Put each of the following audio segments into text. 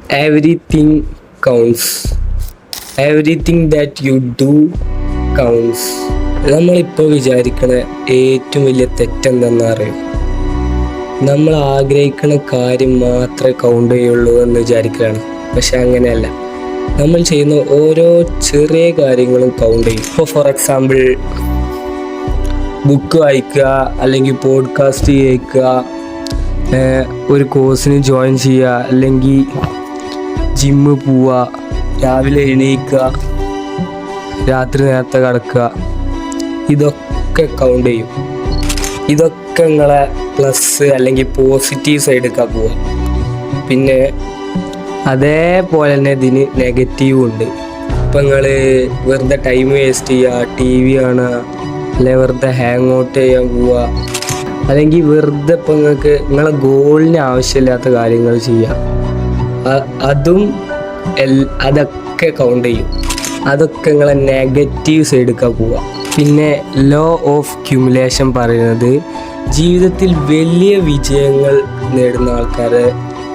everything counts. Everything that you do counts. നമ്മളിപ്പോൾ വിചാരിക്കണ ഏറ്റവും വലിയ തെറ്റെന്തെന്ന് അറിയും. നമ്മൾ ആഗ്രഹിക്കുന്ന കാര്യം മാത്രമേ കൗണ്ട് ചെയ്യുള്ളൂ എന്ന് വിചാരിക്കുകയാണ്. പക്ഷെ അങ്ങനെയല്ല. നമ്മൾ ചെയ്യുന്ന ഓരോ ചെറിയ കാര്യങ്ങളും കൗണ്ട് ചെയ്യും. ഇപ്പോൾ ഫോർ എക്സാമ്പിൾ ബുക്ക് വായിക്കുക, അല്ലെങ്കിൽ പോഡ്കാസ്റ്റ് കേൾക്കുക, ഒരു കോഴ്സിന് ജോയിൻ ചെയ്യുക, അല്ലെങ്കിൽ ജിമ്മ് പോവുക, രാവിലെ എണീക്കുക, രാത്രി നേരത്തെ കിടക്കുക, ഇതൊക്കെ കൗണ്ട് ചെയ്യും. ഇതൊക്കെ നിങ്ങളെ പ്ലസ് അല്ലെങ്കിൽ പോസിറ്റീവ് സൈഡൊക്കെ പോവുക. പിന്നെ അതേപോലെ തന്നെ ഇതിന് നെഗറ്റീവും ഉണ്ട്. ഇപ്പം നിങ്ങൾ വെറുതെ ടൈം വേസ്റ്റ് ചെയ്യുക, ടി വി കാണുക, അല്ലെങ്കിൽ വെറുതെ ഹാങ് ഔട്ട് ചെയ്യാൻ പോവുക, അല്ലെങ്കിൽ വെറുതെ ഇപ്പം നിങ്ങൾക്ക് നിങ്ങളെ ഗോളിന് ആവശ്യമില്ലാത്ത കാര്യങ്ങൾ ചെയ്യുക. അതൊക്കെ കൗണ്ട് ചെയ്യും. അതൊക്കെ നിങ്ങളെ നെഗറ്റീവ് സൈഡിലേക്ക് പോവുക. പിന്നെ ലോ ഓഫ് ക്യുമുലേഷൻ പറയുന്നത് ജീവിതത്തിൽ വലിയ വിജയങ്ങൾ നേടുന്ന ആൾക്കാർ,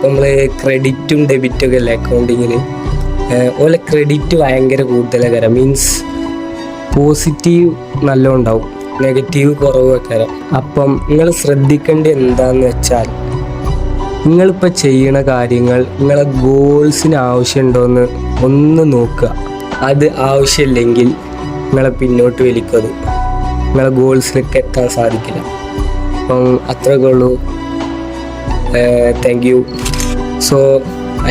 നമ്മൾ ക്രെഡിറ്റും ഡെബിറ്റും ഒക്കെ അല്ലേ അക്കൗണ്ടിങ്ങിൽ, ഓലെ ക്രെഡിറ്റ് ഭയങ്കര കൂടുതലാണ്. മീൻസ് പോസിറ്റീവ് നല്ല ഉണ്ടാവും, നെഗറ്റീവ് കുറവൊക്കെ. അപ്പം നിങ്ങൾ ശ്രദ്ധിക്കേണ്ടത് എന്താണെന്ന് വെച്ചാൽ, നിങ്ങളിപ്പോൾ ചെയ്യുന്ന കാര്യങ്ങൾ നിങ്ങളെ ഗോൾസിന് ആവശ്യമുണ്ടോയെന്ന് ഒന്ന് നോക്കുക. അത് ആവശ്യമില്ലെങ്കിൽ നിങ്ങളെ പിന്നോട്ട് വലിക്കത്, നിങ്ങളെ ഗോൾസിലേക്ക് എത്താൻ സാധിക്കില്ല. അപ്പം അത്രയൊക്കെ ഉള്ളൂ. Thank you. So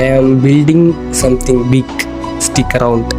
I am building something big. Stick around.